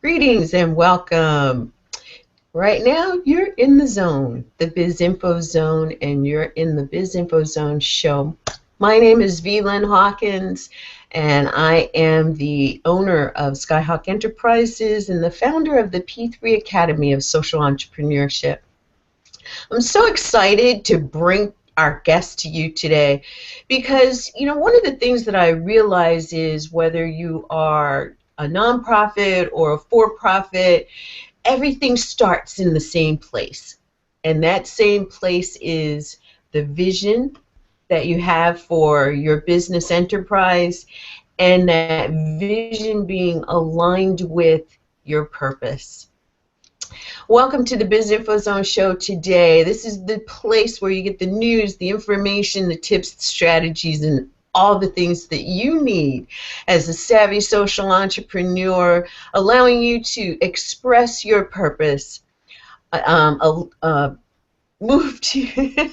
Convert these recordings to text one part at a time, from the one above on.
Greetings and welcome. Right now, you're in the zone, the BIZ Info Zone, and you're in the BIZ Info Zone show. My name is Lynn Hawkins, and I am the owner of Skyhawk Enterprises and the founder of the P3 Academy of Social Entrepreneurship. I'm so excited to bring our guest to you today because, one of the things that I realize is whether you are a nonprofit or a for-profit, everything starts in the same place. And that same place is the vision that you have for your business enterprise and that vision being aligned with your purpose. Welcome to the BIZ Info Zone show today. This is the place where you get the news, the information, the tips, the strategies, and all the things that you need as a savvy social entrepreneur, allowing you to express your purpose, move to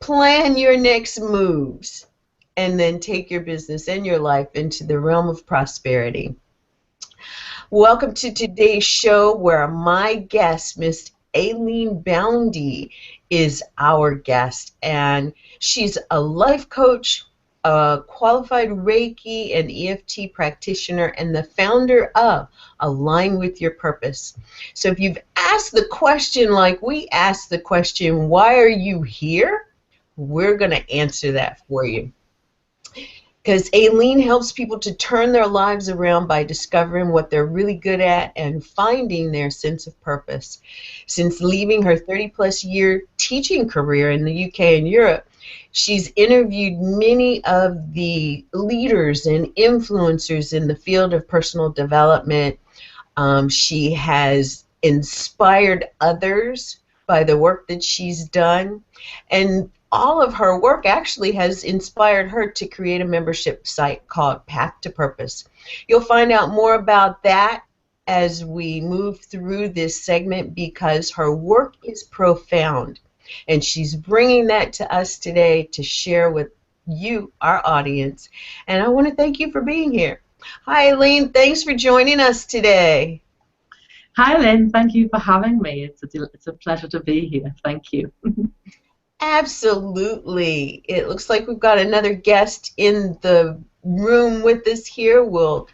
plan your next moves, and then take your business and your life into the realm of prosperity. Welcome to today's show where my guest, Miss Aline Boundy, is our guest. And she's a life coach, a qualified Reiki and EFT practitioner, and the founder of Align with Your Purpose. So if you've asked the question like we asked the question, why are you here? We're going to answer that for you. Because Aline helps people to turn their lives around by discovering what they're really good at and finding their sense of purpose. Since leaving her 30-plus year teaching career in the UK and Europe, she's interviewed many of the leaders and influencers in the field of personal development. She has inspired others by the work that she's done, and all of her work actually has inspired her to create a membership site called Path to Purpose. You'll find out more about that as we move through this segment because her work is profound, and she's bringing that to us today to share with you, our audience, and I want to thank you for being here. Hi, Aline. Thanks for joining us today. Hi, Lynn. Thank you for having me. It's a pleasure to be here. Thank you. Absolutely. It looks like we've got another guest in the room with us here. We'll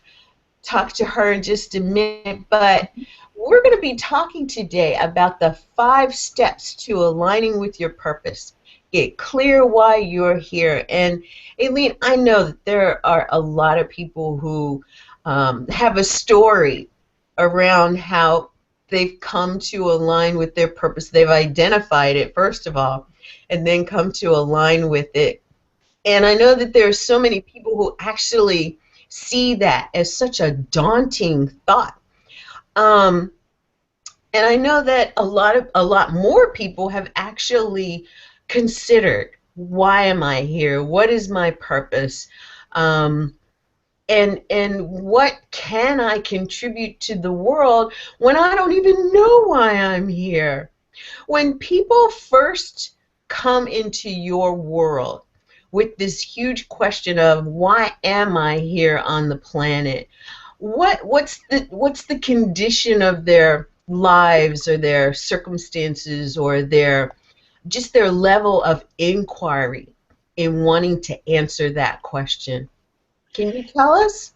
talk to her in just a minute, but we're going to be talking today about the 5 steps to aligning with your purpose. Get clear why you're here. And Aline, I know that there are a lot of people who have a story around how they've come to align with their purpose. They've identified it, first of all, and then come to align with it. And I know that there are so many people who actually see that as such a daunting thought. And I know that a lot more people have actually considered, why am I here? What is my purpose? And what can I contribute to the world when I don't even know why I'm here? When people first come into your world with this huge question of why am I here on the planet, what's the condition of their lives or their circumstances or their level of inquiry in wanting to answer that question? Can you tell us?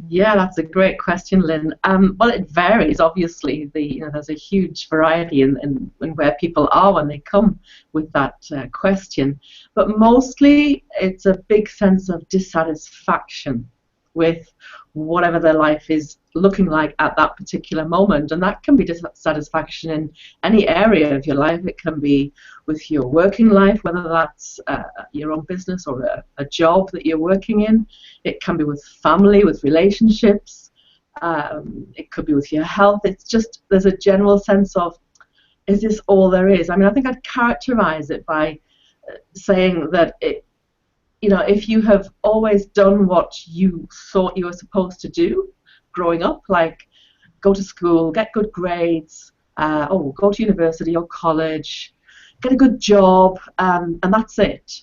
Yeah, that's a great question, Lynn. Well, it varies, obviously. There's a huge variety in where people are when they come with that question. But mostly, it's a big sense of dissatisfaction with whatever their life is looking like at that particular moment. And that can be dissatisfaction in any area of your life. It can be with your working life, whether that's your own business or a job that you're working in. It can be with family, with relationships. It could be with your health. It's just, there's a general sense of, is this all there is? I mean, I think I'd characterize it by saying that if you have always done what you thought you were supposed to do growing up, like go to school, get good grades, go to university or college, get a good job, and that's it.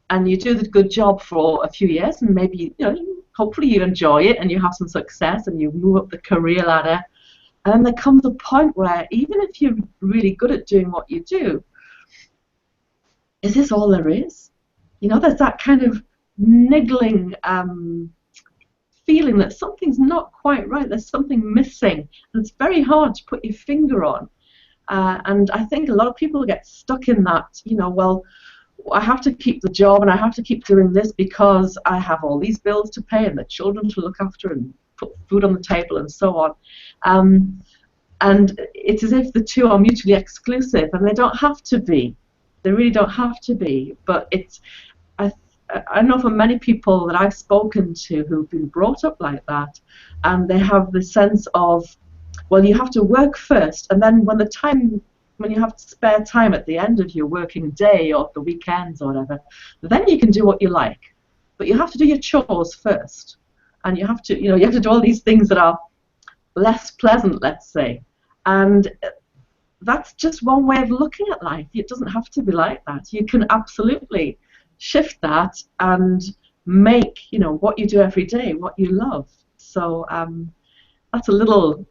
And you do the good job for a few years, and maybe you hopefully you enjoy it and you have some success and you move up the career ladder. And then there comes a point where even if you're really good at doing what you do, is this all there is? You know, there's that kind of niggling feeling that something's not quite right, there's something missing, and it's very hard to put your finger on. And I think a lot of people get stuck in that, you know, well, I have to keep the job and I have to keep doing this because I have all these bills to pay and the children to look after and put food on the table and so on. And it's as if the two are mutually exclusive, and they don't have to be. They really don't have to be. But it's, I know for many people that I've spoken to who've been brought up like that, and they have the sense of, well, you have to work first, and then when you have spare time at the end of your working day or the weekends or whatever, then you can do what you like. But you have to do your chores first, and you have to do all these things that are less pleasant, let's say. And that's just one way of looking at life. It doesn't have to be like that. You can absolutely shift that and make, you know, what you do every day what you love. So that's a little.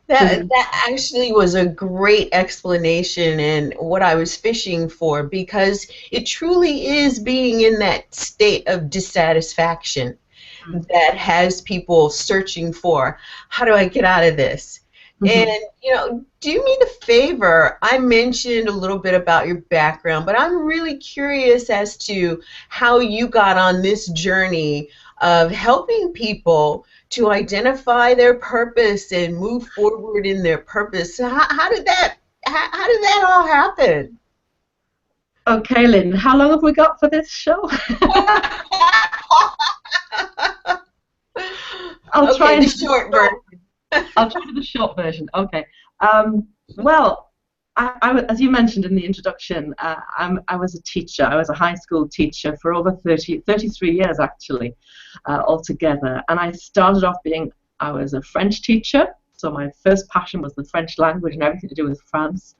That actually was a great explanation and what I was fishing for, because it truly is being in that state of dissatisfaction that has people searching for, how do I get out of this? And, you know, do me the favor, I mentioned a little bit about your background, but I'm really curious as to how you got on this journey of helping people to identify their purpose and move forward in their purpose. So how did that all happen? Okay, Lynn, how long have we got for this show? I'll try the short version. I'll try the short version. Okay. Well, I, as you mentioned in the introduction, I was a teacher. I was a high school teacher for over 33 years, actually, altogether. And I started off I was a French teacher, so my first passion was the French language and everything to do with France.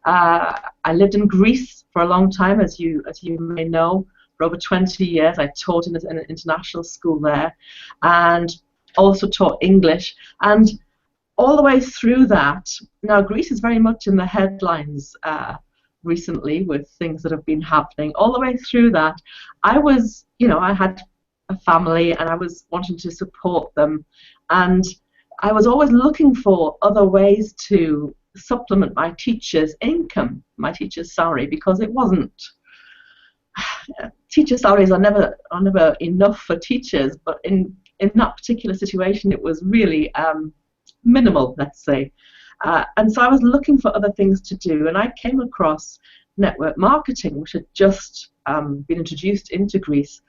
I lived in Greece for a long time, as you may know. For over 20 years, I taught in an international school there, and also taught English. And all the way through that, now Greece is very much in the headlines recently with things that have been happening. All the way through that, I was, you know, I had a family and I was wanting to support them, and I was always looking for other ways to supplement my teacher's income, my teacher's salary, because it wasn't. Teacher salaries are never enough for teachers, but in that particular situation, it was really minimal, let's say. And so I was looking for other things to do, and I came across network marketing, which had just been introduced into Greece.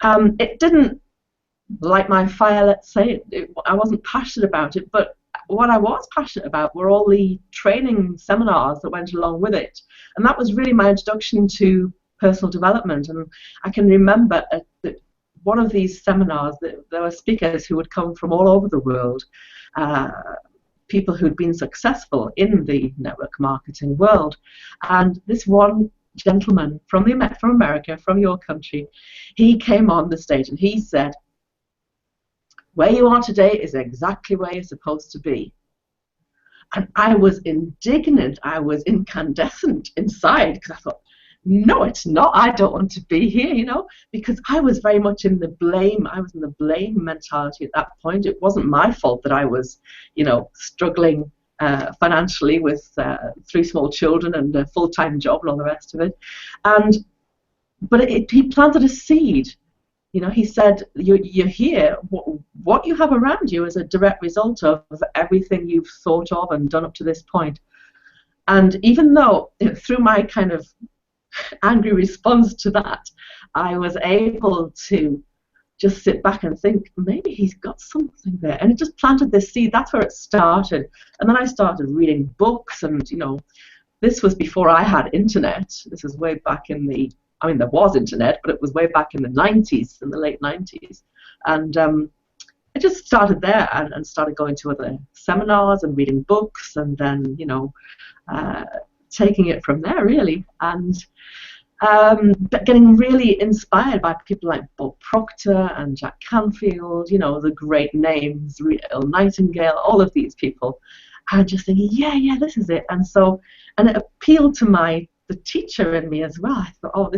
It didn't light my fire, let's say. I wasn't passionate about it, but what I was passionate about were all the training seminars that went along with it. And that was really my introduction to personal development. And I can remember at one of these seminars that there were speakers who would come from all over the world, people who'd been successful in the network marketing world. And this one gentleman from America, from your country, he came on the stage and he said, "Where you are today is exactly where you're supposed to be." And I was indignant. I was incandescent inside, because I thought, no, it's not. I don't want to be here, you know, because I was very much in the blame. I was in the blame mentality at that point. It wasn't my fault that I was, you know, struggling financially with 3 small children and a full-time job and all the rest of it. But he planted a seed. You know, he said, you're here. What you have around you is a direct result of everything you've thought of and done up to this point. And even though, through my kind of angry response to that, I was able to just sit back and think, maybe he's got something there. And it just planted this seed. That's where it started. And then I started reading books, and, you know, this was before I had internet. This was way back in the, I mean, there was internet, but it was way back in the 90s, in the late 90s. And I just started there and started going to other seminars and reading books, and then, you know, taking it from there, really. And But getting really inspired by people like Bob Proctor and Jack Canfield, you know, the great names, Earl Nightingale, all of these people, and just thinking, yeah, this is it. And so, and it appealed to the teacher in me as well. I thought, oh,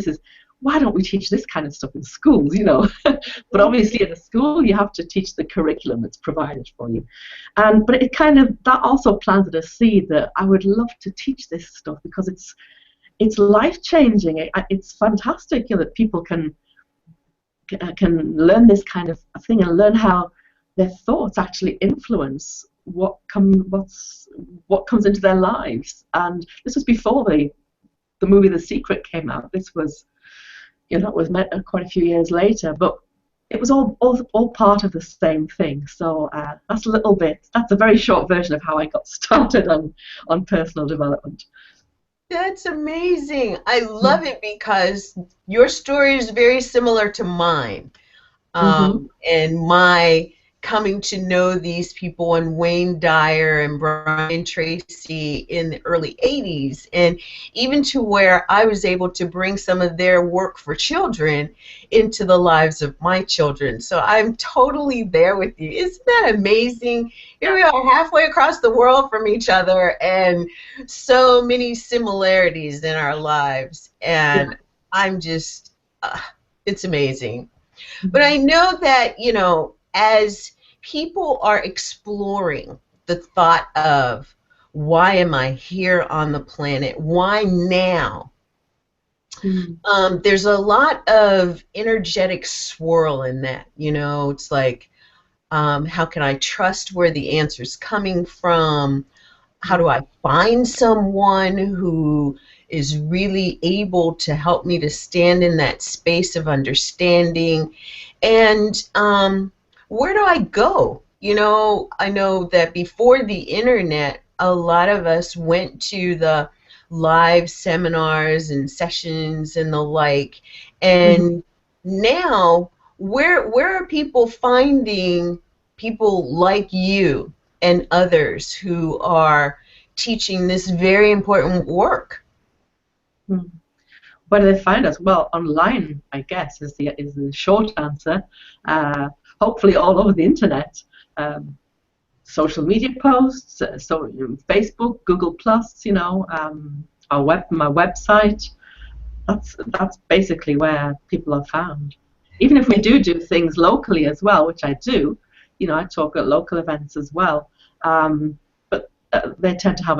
why don't we teach this kind of stuff in schools, you know? But obviously in a school you have to teach the curriculum that's provided for you. But it kind of, that also planted a seed that I would love to teach this stuff, because it's life-changing. It's fantastic, you know, that people can learn this kind of thing and learn how their thoughts actually influence what comes into their lives. And this was before the movie The Secret came out. This was, you know, it was quite a few years later, but it was all part of the same thing. So that's a very short version of how I got started on personal development. That's amazing. I love it because your story is very similar to mine. And my coming to know these people, and Wayne Dyer and Brian Tracy in the early 80s, and even to where I was able to bring some of their work for children into the lives of my children. So I'm totally there with you. Isn't that amazing? Here we are halfway across the world from each other, and so many similarities in our lives. And I'm just, it's amazing. But I know that, you know, as people are exploring the thought of, why am I here on the planet? Why now? There's a lot of energetic swirl in that. You know, it's like, how can I trust where the answer's coming from? How do I find someone who is really able to help me to stand in that space of understanding? And where do I go? You know, I know that before the internet, a lot of us went to the live seminars and sessions and the like. And now, where are people finding people like you and others who are teaching this very important work? Where do they find us? Well, online, I guess, is the short answer. Hopefully all over the internet. Social media posts, so Facebook, Google Plus, you know, my website. That's basically where people are found. Even if we do things locally as well, which I do, you know, I talk at local events as well. But they tend to have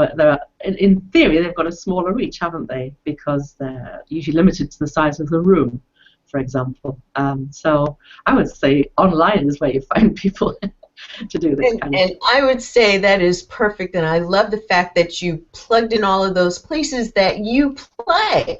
in theory, they've got a smaller reach, haven't they? Because they're usually limited to the size of the room, for example. So I would say online is where you find people to do this kind of thing. And I would say that is perfect, and I love the fact that you plugged in all of those places that you play,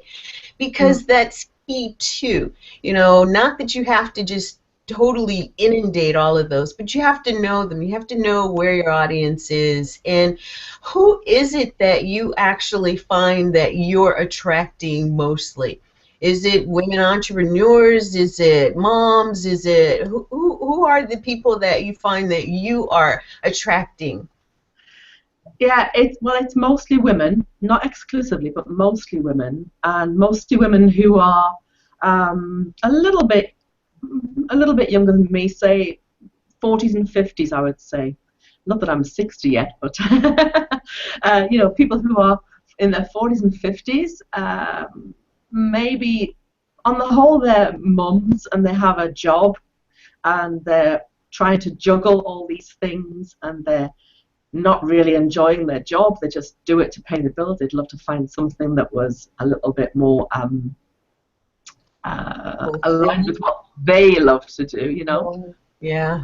because that's key too. You know, not that you have to just totally inundate all of those, but you have to know them. You have to know where your audience is, and who is it that you actually find that you're attracting mostly. Is it women entrepreneurs? Is it moms? Is it who are the people that you find that you are attracting? Yeah, it's mostly women, not exclusively, but mostly women, and mostly women who are a little bit younger than me, say 40s and 50s, I would say. Not that I'm 60 yet, but you know, people who are in their 40s and 50s. Maybe on the whole they're mums and they have a job and they're trying to juggle all these things and they're not really enjoying their job. They just do it to pay the bills. They'd love to find something that was a little bit more aligned with what they love to do, you know. Yeah.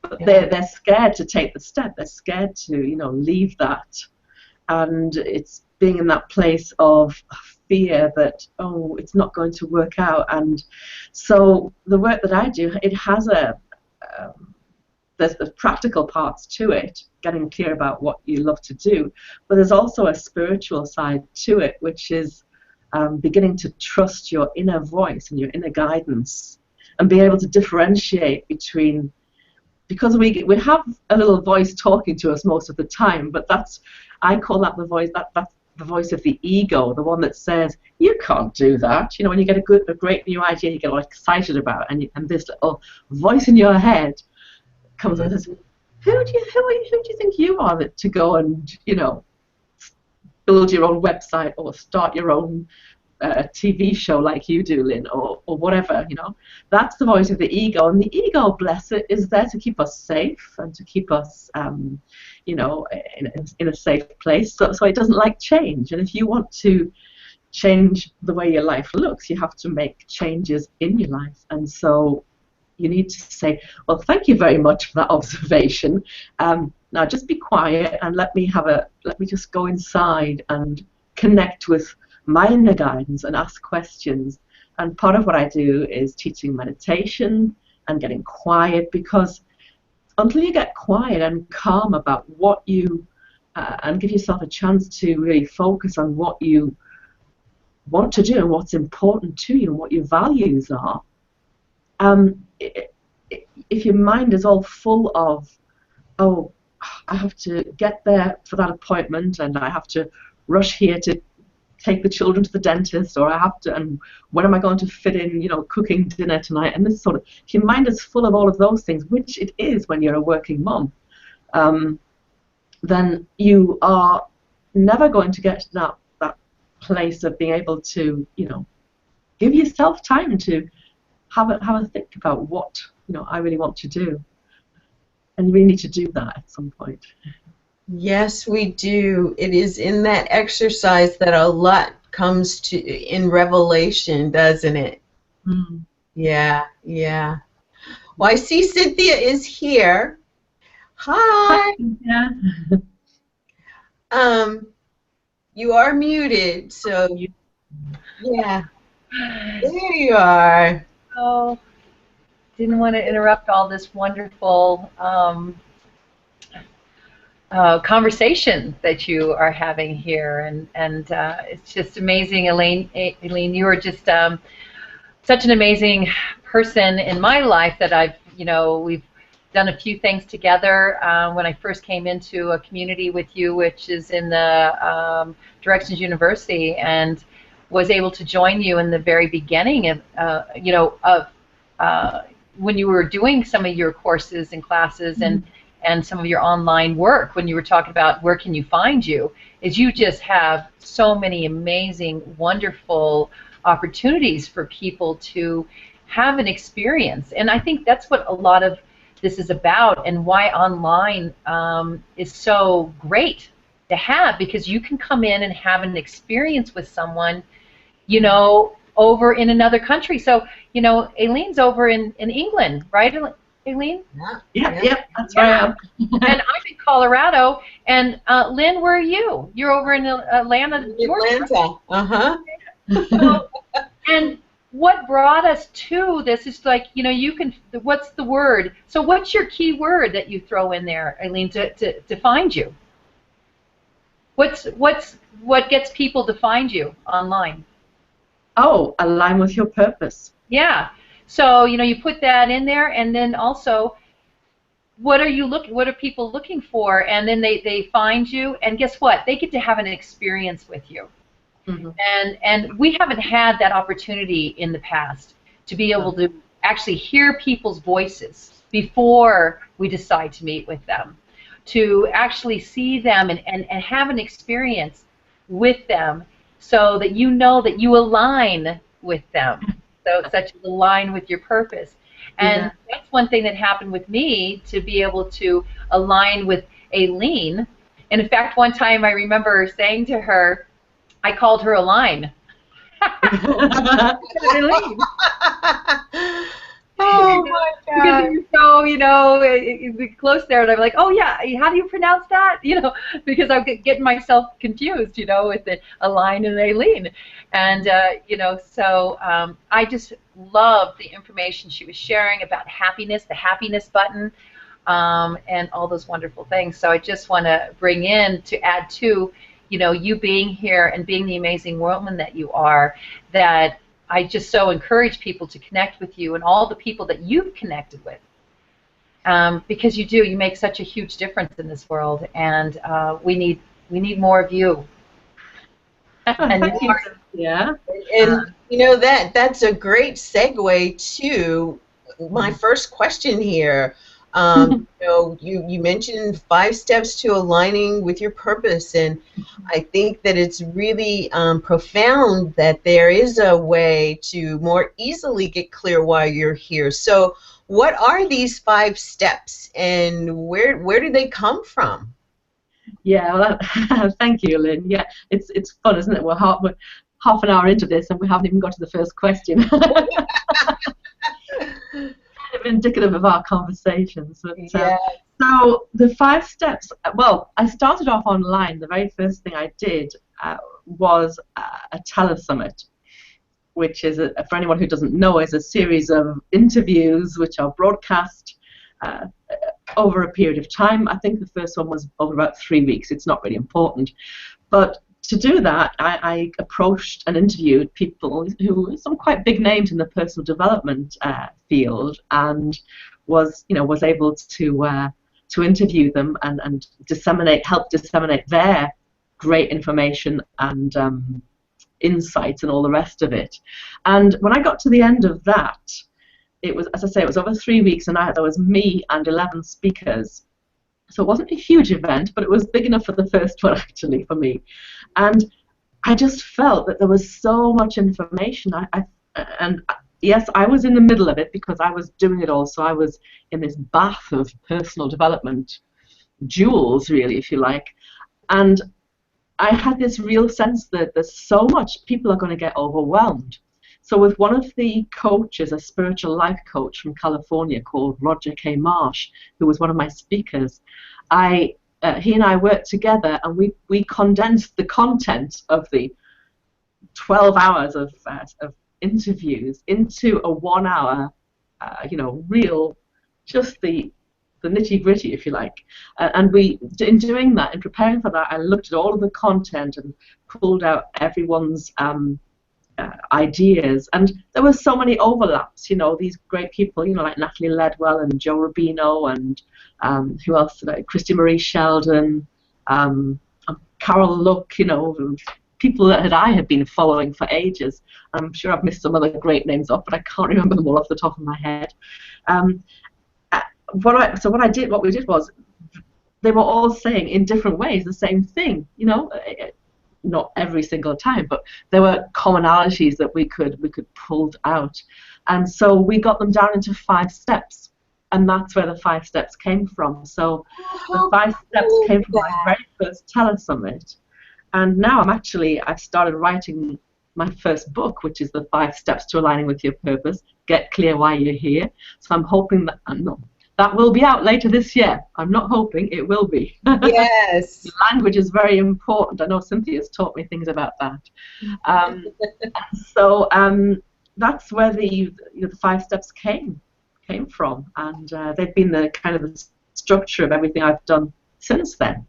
But they're scared to take the step. They're scared to, you know, leave that. And it's being in that place of fear that, oh, it's not going to work out. And so the work that I do, it has there's the practical parts to it, getting clear about what you love to do, but there's also a spiritual side to it, which is beginning to trust your inner voice and your inner guidance and be able to differentiate between, because we have a little voice talking to us most of the time, but I call that the voice, that's the voice of the ego, the one that says, you can't do that. You know, when you get a great new idea, you get all excited about it, and this little voice in your head comes and says, who do you think you are to go and, you know, build your own website or start your own TV show like you do, Lynn, or whatever, you know? That's the voice of the ego, and the ego, bless it, is there to keep us safe and to keep us, you know, in a safe place. So it doesn't like change, and if you want to change the way your life looks, you have to make changes in your life, and so you need to say, well, thank you very much for that observation. Now just be quiet and let me just go inside and connect with my inner guidance and ask questions. And part of what I do is teaching meditation and getting quiet, because until you get quiet and calm about what you and give yourself a chance to really focus on what you want to do and what's important to you and what your values are, if your mind is all full of, oh, I have to get there for that appointment, and I have to rush here to take the children to the dentist, or I have to, and when am I going to fit in, you know, cooking dinner tonight, and this sort of, if your mind is full of all of those things, which it is when you're a working mom, then you are never going to get to that place of being able to, you know, give yourself time to have a think about what, you know, I really want to do. And you really need to do that at some point. Yes, we do. It is in that exercise that a lot comes to in revelation, doesn't it? Mm. Yeah, yeah. Well, I see Cynthia is here. Hi. Yeah. You are muted, so yeah. There you are. Oh, didn't want to interrupt all this wonderful conversation that you are having here, and it's just amazing, Aline. You are just such an amazing person in my life that we've done a few things together. When I first came into a community with you, which is in the Directions University, and was able to join you in the very beginning of when you were doing some of your courses and classes and some of your online work, when you were talking about where can you find you, is you just have so many amazing, wonderful opportunities for people to have an experience. And I think that's what a lot of this is about, and why online is so great to have, because you can come in and have an experience with someone, you know, over in another country. So, you know, Aline's over in England, right, Aline? Yeah, that's right. And I'm in Colorado. And Lynn, where are you? You're over in Atlanta, Georgia. Atlanta. Uh-huh. So, and what brought us to this is, like, you know, you can, what's the word? So what's your key word that you throw in there, Aline, to find you? What gets people to find you online? Oh, align with your purpose. Yeah. So, you know, you put that in there, and then also, what are people looking for? And then they find you, and guess what? They get to have an experience with you. Mm-hmm. And we haven't had that opportunity in the past to be able to actually hear people's voices before we decide to meet with them, to actually see them and have an experience with them, so that you know that you align with them, so such as align with your purpose. And that's one thing that happened with me, to be able to align with Aline. And in fact, one time I remember saying to her, I called her Aline. Aline. Oh my God! Because you're so, you know, close there, and I'm like, oh yeah, how do you pronounce that? You know, because I'm getting myself confused, you know, with the Aline and Aline, and you know, so I just loved the information she was sharing about happiness, the happiness button, and all those wonderful things. So I just want to bring in to add to, you know, you being here and being the amazing woman that you are, that I just so encourage people to connect with you and all the people that you've connected with, because you make such a huge difference in this world, and we need more of you. And Thank you. Yeah. And you know that's a great segue to my first question here. You know, you mentioned 5 steps to aligning with your purpose, and I think that it's really profound that there is a way to more easily get clear why you're here. So, what are these 5 steps, and where do they come from? Yeah, well, thank you, Lynn. Yeah, it's fun, isn't it? We're half an hour into this and we haven't even got to the first question. Kind of indicative of our conversations. But, Yeah. so the 5 steps. Well, I started off online. The very first thing I did was a telesummit, which is, for anyone who doesn't know, is a series of interviews which are broadcast over a period of time. I think the first one was over about 3 weeks. It's not really important. But to do that, I approached and interviewed people who were some quite big names in the personal development field, and was able to interview them and help disseminate their great information and insights and all the rest of it. And when I got to the end of that, it was, as I say, it was over 3 weeks, and there was me and 11 speakers. So it wasn't a huge event, but it was big enough for the first one, actually, for me. And I just felt that there was so much information. And yes, I was in the middle of it because I was doing it all. So I was in this bath of personal development jewels, really, if you like. And I had this real sense that there's so much, people are going to get overwhelmed. So with one of the coaches, a spiritual life coach from California called Roger K. Marsh, who was one of my speakers, he and I worked together, and we condensed the content of the 12 hours of interviews into a 1 hour, real, just the nitty-gritty, if you like. And in doing that, in preparing for that, I looked at all of the content and pulled out everyone's ideas, and there were so many overlaps. These great people, like Natalie Ledwell and Joe Rubino, and who else today? Christy Marie Sheldon, Carol Luck. People that I had been following for ages. I'm sure I've missed some other great names off, but I can't remember them all off the top of my head. What we did was, they were all saying in different ways the same thing. Not every single time, but there were commonalities that we could pull out, and so we got them down into 5 steps, and that's where the 5 steps came from. So the 5 steps came from my very first telesummit, and now I've started writing my first book, which is the 5 steps to aligning with your purpose. Get clear why you're here. So I'm hoping that will be out later this year. I'm not hoping, it will be. Yes. Language is very important. I know Cynthia's taught me things about that. So that's where the 5 steps came from, and they've been the kind of the structure of everything I've done since then.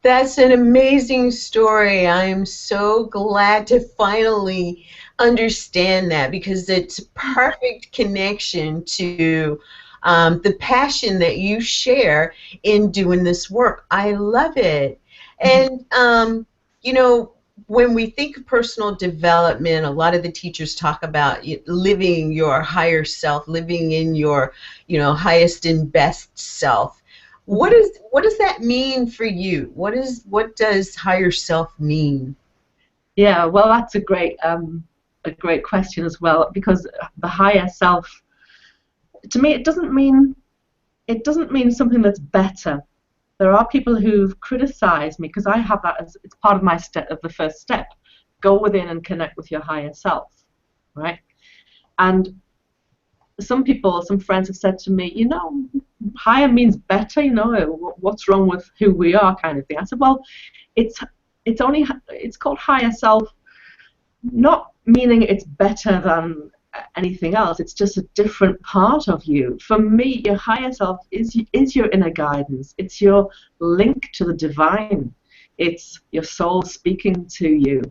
That's an amazing story. I am so glad to finally understand that, because it's a perfect connection to the passion that you share in doing this work. I love it. And, when we think of personal development, a lot of the teachers talk about living your higher self, living in your, highest and best self. What does that mean for you? What does higher self mean? Yeah, well, that's a great question as well, because the higher self, to me, it doesn't mean something that's better. There are people who've criticized me because I have that as it's part of my the first step. Go within and connect with your higher self, right? And some friends have said to me, higher means better. What's wrong with who we are, kind of thing. I said, well, it's called higher self, not meaning it's better than anything else. It's just a different part of you. For me, your higher self is your inner guidance. It's your link to the divine. It's your soul speaking to you.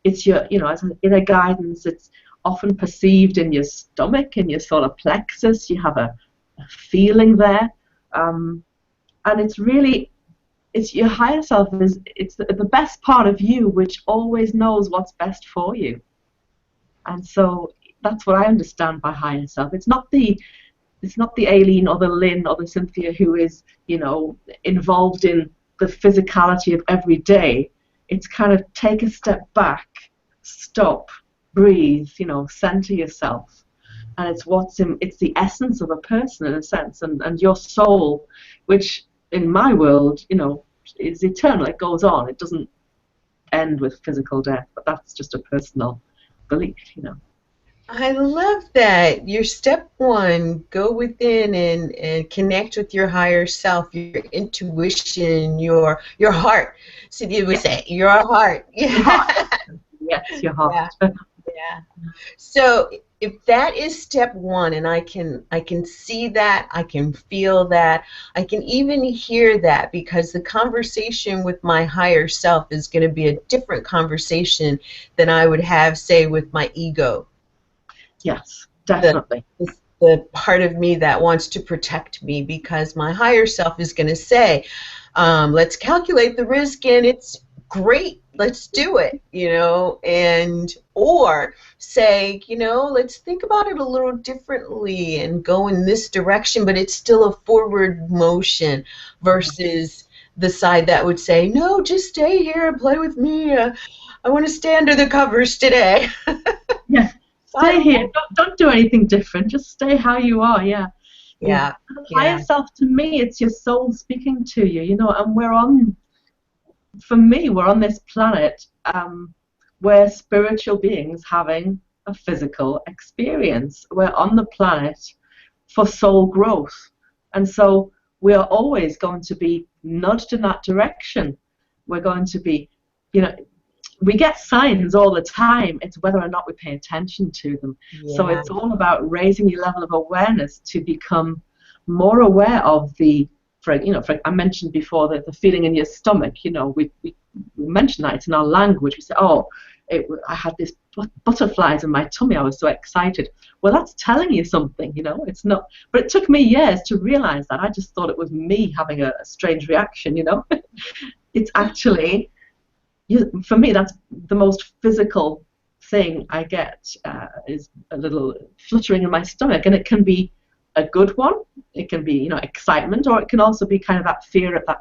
It's your, as an inner guidance. It's often perceived in your stomach, in your solar plexus. You have a feeling there, and it's really it's your higher self it's the best part of you, which always knows what's best for you. And so that's what I understand by higher self. It's not the Aline or the Lynn or the Cynthia who is, involved in the physicality of every day. It's kind of take a step back, stop, breathe, center yourself. And it's the essence of a person in a sense, and your soul, which in my world, is eternal. It goes on. It doesn't end with physical death, but that's just a personal belief, I love that. Your step one, go within and connect with your higher self, your intuition, your heart. So you would say your heart. Yeah. Yes, your heart. Yeah. So if that is step one, and I can see that, I can feel that, I can even hear that, because the conversation with my higher self is going to be a different conversation than I would have, say, with my ego. Yes, definitely. The part of me that wants to protect me, because my higher self is going to say, let's calculate the risk, and it's great, let's do it, or say, let's think about it a little differently and go in this direction, but it's still a forward motion, versus the side that would say, no, just stay here and play with me. I want to stay under the covers today. Yeah. Stay here. Don't do anything different. Just stay how you are. Yeah. Yeah. Higher self, to me, it's your soul speaking to you. And for me, we're on this planet where spiritual beings having a physical experience. We're on the planet for soul growth, and so we are always going to be nudged in that direction. We're going to be, we get signs all the time. It's whether or not we pay attention to them. Yeah. So it's all about raising your level of awareness to become more aware of I mentioned before the feeling in your stomach. We mentioned that it's in our language. We say, I had these butterflies in my tummy. I was so excited. Well, that's telling you something. It's not. But it took me years to realize that. I just thought it was me having a strange reaction. It's actually. For me, that's the most physical thing I get, is a little fluttering in my stomach, and it can be a good one. It can be, excitement, or it can also be kind of that fear of that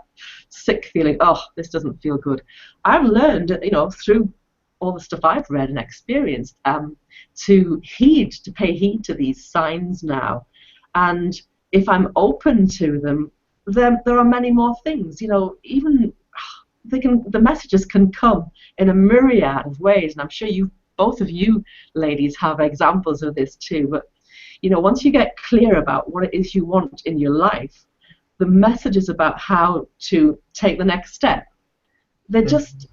sick feeling. Oh, this doesn't feel good. I've learned, through all the stuff I've read and experienced, to pay heed to these signs now, and if I'm open to them, there are many more things. Even. The messages can come in a myriad of ways, and I'm sure both of you ladies have examples of this too. But once you get clear about what it is you want in your life, the messages about how to take the next step, they just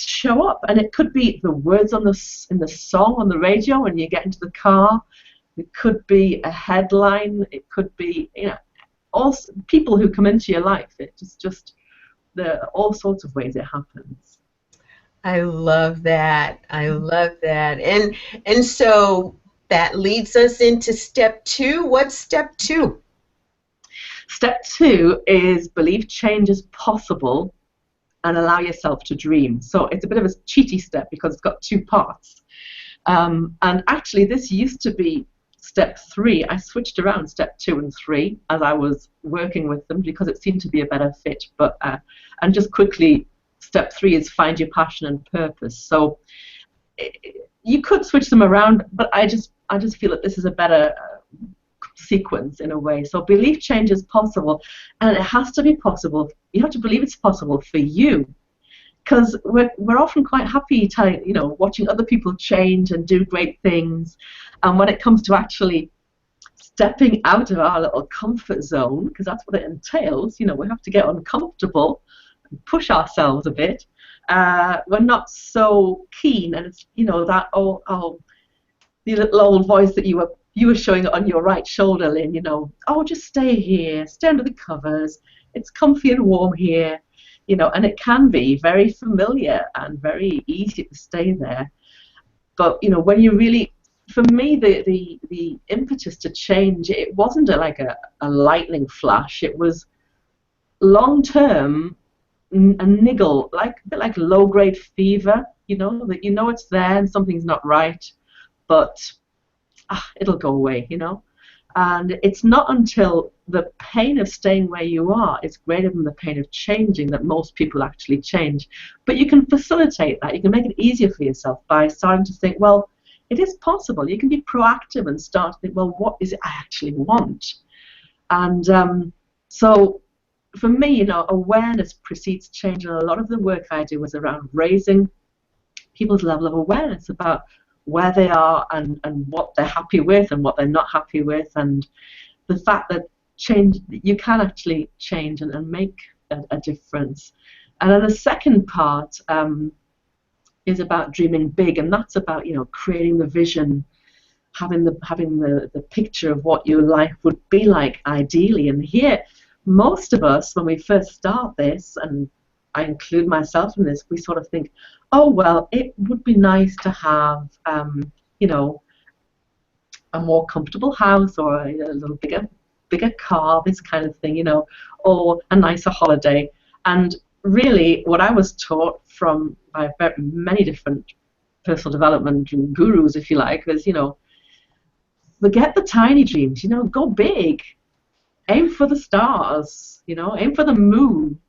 show up. And it could be the words in the song on the radio when you get into the car. It could be a headline. It could be also people who come into your life. It's just there are all sorts of ways it happens. I love that. And so that leads us into step two. What's step two? Step two is believe change is possible and allow yourself to dream. So it's a bit of a cheaty step because it's got two parts. And actually, this used to be step three. I switched around step 2 and 3 as I was working with them because it seemed to be a better fit. But and just quickly, step 3 is find your passion and purpose. So you could switch them around, but I just feel that this is a better sequence in a way. So believe change is possible, and it has to be possible. You have to believe it's possible for you, because we're often quite happy watching other people change and do great things, and when it comes to actually stepping out of our little comfort zone, because that's what it entails, we have to get uncomfortable and push ourselves a bit. We're not so keen, and it's that the little old voice that you were showing on your right shoulder, Lynn. Just stay here, stay under the covers. It's comfy and warm here. And it can be very familiar and very easy to stay there. But when you really, for me, the impetus to change, it wasn't like a lightning flash. It was long term. a niggle, like a bit like low-grade fever, you know, that you know it's there and something's not right, but it'll go away, you know. And it's not until the pain of staying where you are is greater than the pain of changing that most people actually change. But you can facilitate that. You can make it easier for yourself by starting to think, well, it is possible. You can be proactive and start to think, well, what is it I actually want? And so for me, you know, awareness precedes change. And a lot of the work I do is around raising people's level of awareness about where they are and what they're happy with and what they're not happy with, and the fact that you can actually change and make a difference. And then the second part is about dreaming big, and that's about, you know, creating the vision, having the picture of what your life would be like ideally. And here, most of us, when we first start this, and I include myself in this, we sort of think, oh, well, it would be nice to have, you know, a more comfortable house, or a little bigger car, this kind of thing, you know, or a nicer holiday. And really, what I was taught from by many different personal development gurus, if you like, is, you know, forget the tiny dreams, you know, go big. Aim for the stars, you know, aim for the moon,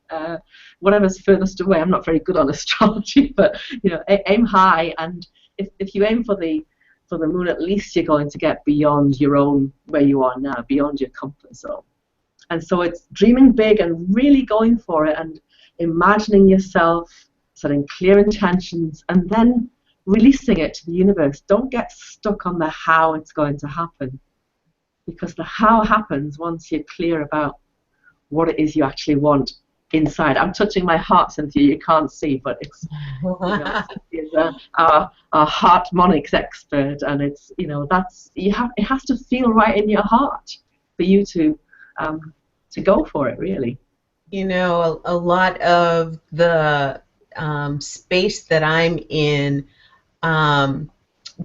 whatever's furthest away. I'm not very good on astrology, but, you know, aim high. And if you aim for the moon, at least you're going to get beyond your own, where you are now, beyond your comfort zone. And so it's dreaming big and really going for it, and imagining yourself, setting clear intentions, and then releasing it to the universe. Don't get stuck on the how it's going to happen, because the how happens once you're clear about what it is you actually want inside. I'm touching my heart, Cynthia. You can't see, but it's, you know, Cynthia's our harmonics expert, and it's, you know, that's, it has to feel right in your heart for you to go for it, really. You know, a lot of the space that I'm in,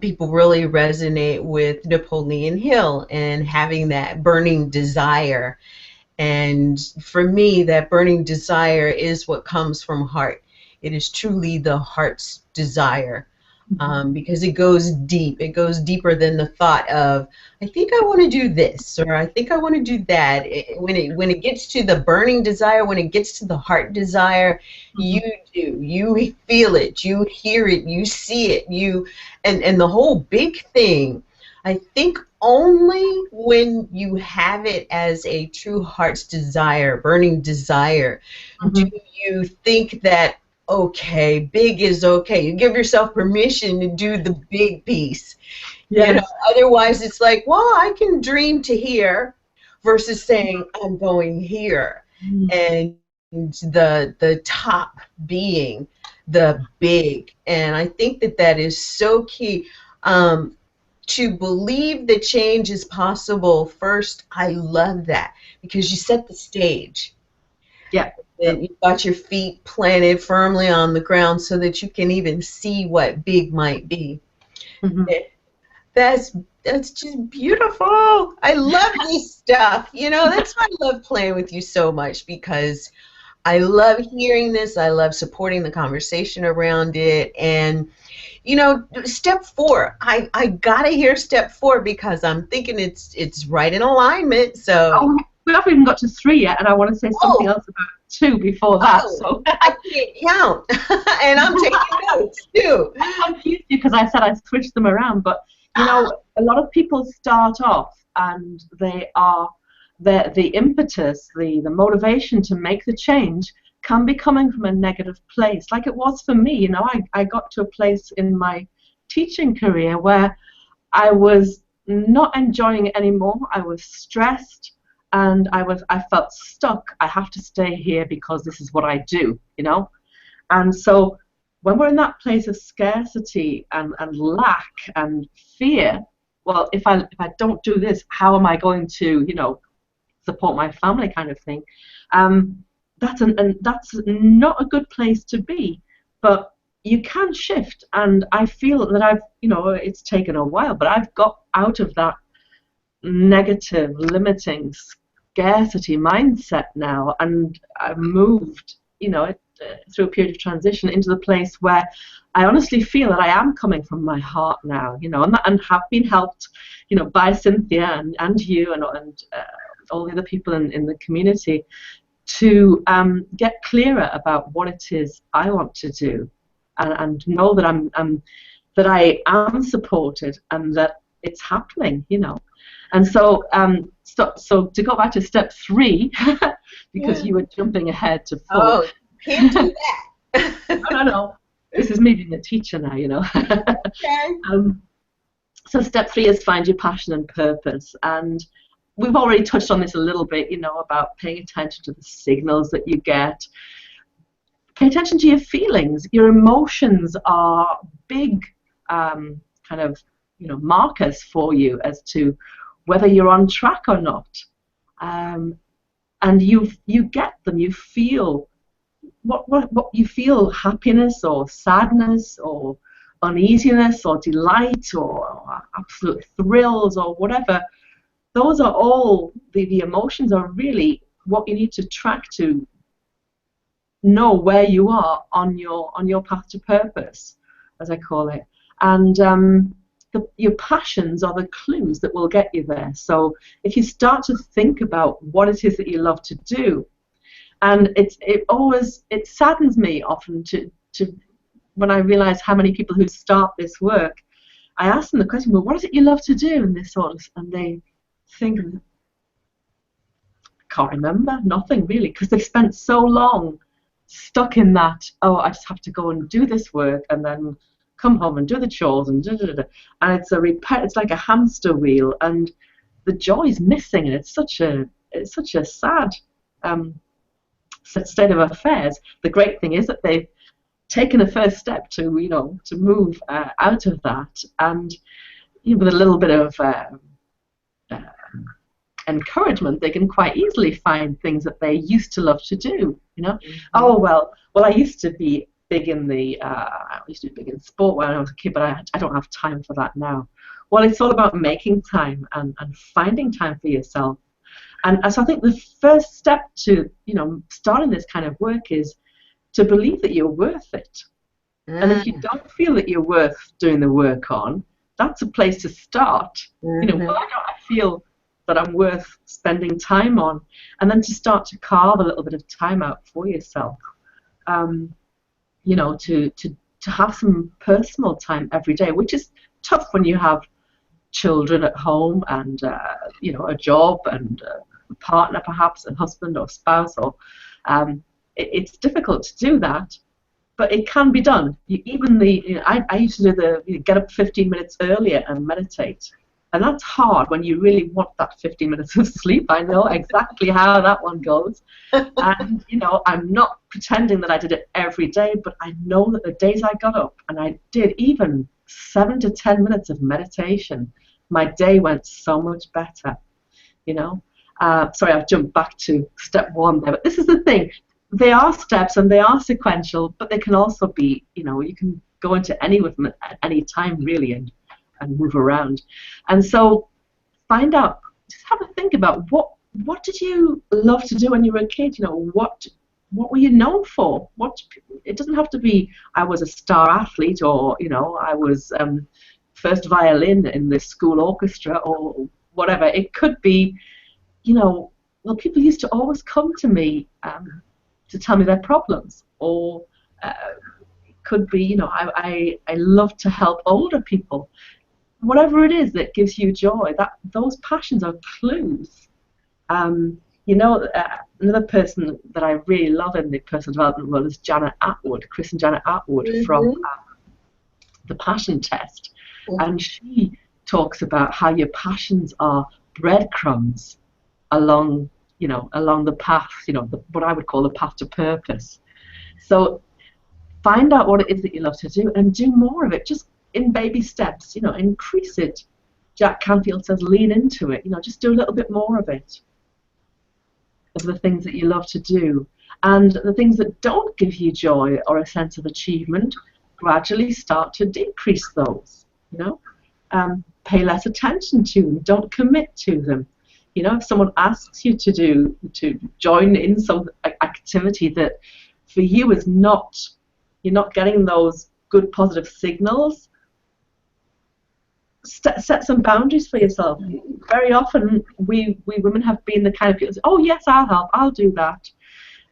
people really resonate with Napoleon Hill and having that burning desire. And for me, that burning desire is what comes from heart. It is truly the heart's desire, because it goes deep. It goes deeper than the thought of, I think I want to do this, or I think I want to do that. When it gets to the burning desire, when it gets to the heart desire, you feel it, you hear it, you see it, and the whole big thing. I think only when you have it as a true heart's desire, burning desire, do you think that, okay, big is okay. You give yourself permission to do the big piece. Yes. You know, otherwise it's like, well, I can dream to here, versus saying I'm going here, and the top being the big. And I think that is so key. To believe that change is possible, first, I love that, because you set the stage. Yeah. And you've got your feet planted firmly on the ground so that you can even see what big might be. That's just beautiful. I love this stuff. You know, that's why I love playing with you so much, because I love hearing this. I love supporting the conversation around it. And you know, step 4. I gotta hear step 4, because I'm thinking it's right in alignment. So we haven't even got to 3 yet, and I want to say something else about 2 before that. So I can't count, and I'm taking notes too. I confused you because I said I switched them around, but you know, a lot of people start off and they are the impetus, the motivation to make the change can be coming from a negative place, like it was for me. You know, I got to a place in my teaching career where I was not enjoying it anymore. I was stressed, and I felt stuck. I have to stay here because this is what I do, you know. And so when we're in that place of scarcity and lack and fear, well, if I don't do this, how am I going to, you know, support my family, kind of thing? That's not a good place to be, but you can shift. And I feel that I've, you know, it's taken a while, but I've got out of that negative, limiting, scarcity mindset now, and I've moved. You know, through a period of transition into the place where I honestly feel that I am coming from my heart now, and have been helped, by Cynthia and you and all the other people in the community to get clearer about what it is I want to do, and know that that I am supported and that it's happening, And so, so to go back to step 3, because you were jumping ahead to 4. Oh, can't do that. No. This is me being a teacher now, Okay. So step 3 is find your passion and purpose. And we've already touched on this a little bit, about paying attention to the signals that you get. Pay attention to your feelings. Your emotions are big kind of, markers for you as to whether you're on track or not. And you get them. You feel what you feel, happiness or sadness or uneasiness or delight or absolute thrills or whatever. Those are all the emotions are really what you need to track to know where you are on your path to purpose, as I call it. And your passions are the clues that will get you there. So if you start to think about what it is that you love to do, and it saddens me often to when I realize how many people who start this work, I ask them the question, well, what is it you love to do? And they think, I can't remember, nothing really, because they've spent so long stuck in that, oh, I just have to go and do this work and then come home and do the chores and and it's like a hamster wheel, and the joy is missing, and it's such a sad state of affairs. The great thing is that they've taken a first step to move out of that, and with a little bit of encouragement, they can quite easily find things that they used to love to do. Mm-hmm. Oh well, I used to be big in sport when I was a kid, but I don't have time for that now. Well, it's all about making time and finding time for yourself. And so I think the first step to starting this kind of work is to believe that you're worth it. And if you don't feel that you're worth doing the work on, that's a place to start. Why don't I feel that I'm worth spending time on? And then to start to carve a little bit of time out for yourself. To have some personal time every day, which is tough when you have children at home and a job and a partner, perhaps a husband or spouse, or it's difficult to do that, but it can be done. I used to do get up 15 minutes earlier and meditate, and that's hard when you really want that 15 minutes of sleep. I know exactly how that one goes, and I'm not pretending that I did it every day, but I know that the days I got up and I did even 7 to 10 minutes of meditation, my day went so much better. Sorry, I've jumped back to step 1 there, but this is the thing. They are steps and they are sequential, but they can also be, you can go into any of them at any time really and move around. And so find out, just have a think about what did you love to do when you were a kid? What were you known for? It doesn't have to be I was a star athlete or I was first violin in the school orchestra or whatever. It could be, people used to always come to me to tell me their problems, or it could be, I love to help older people. Whatever it is that gives you joy, those passions are clues. Another person that I really love in the personal development world is Chris and Janet Atwood from the Passion Test. And she talks about how your passions are breadcrumbs along the path, what I would call the path to purpose. So find out what it is that you love to do and do more of it, just in baby steps, increase it. Jack Canfield says lean into it, just do a little bit more of it, of the things that you love to do. And the things that don't give you joy or a sense of achievement, gradually start to decrease those, pay less attention to them, don't commit to them. If someone asks you to join in some activity that for you is not, you're not getting those good positive signals, set some boundaries for yourself. Very often we women have been the kind of people who say, oh yes, I'll help, I'll do that.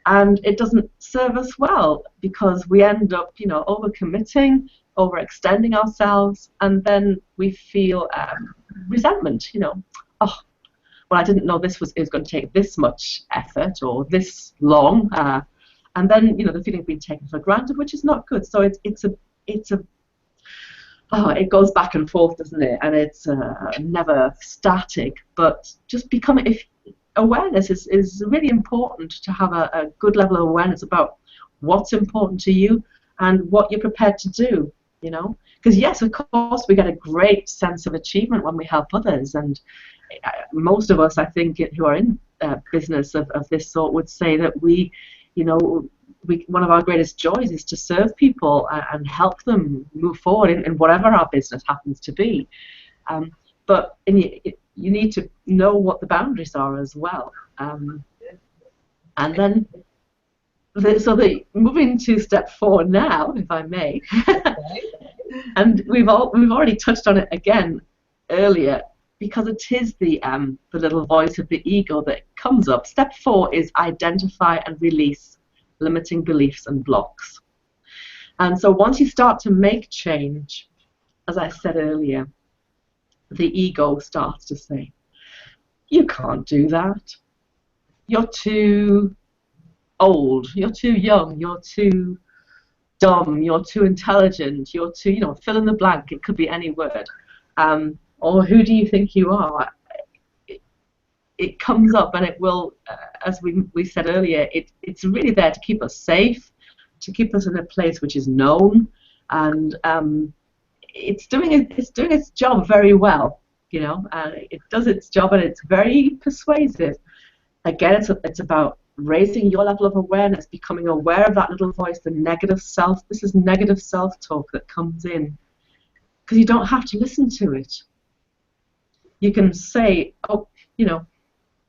And it doesn't serve us well, because we end up, you know, overcommitting, overextending ourselves, and then we feel resentment, you know. Oh, well, I didn't know this was going to take this much effort or this long, and then, you know, the feeling of being taken for granted, which is not good. So it's a oh, it goes back and forth, doesn't it? And it's never static. But just becoming, awareness is really important, to have a good level of awareness about what's important to you and what you're prepared to do, you know. Because yes, of course, we get a great sense of achievement when we help others, and most of us, I think, who are in business of this sort would say that we, you know, one of our greatest joys is to serve people and help them move forward in whatever our business happens to be. But you need to know what the boundaries are as well. And then, moving to step 4 now, if I may, and we've already touched on it again earlier, because it is the little voice of the ego that comes up. Step 4 is identify and release limiting beliefs and blocks. And so once you start to make change, as I said earlier, the ego starts to say, you can't do that. You're too old, you're too young, you're too dumb, you're too intelligent, you're too, you know, fill in the blank, it could be any word. Or who do you think you are? It comes up, and it will, as we said earlier, it's really there to keep us safe, to keep us in a place which is known, and it's doing its job very well, you know. It does its job, and it's very persuasive. Again, it's about raising your level of awareness, becoming aware of that little voice, the negative self. This is negative self-talk that comes in, because you don't have to listen to it. You can say, oh, you know,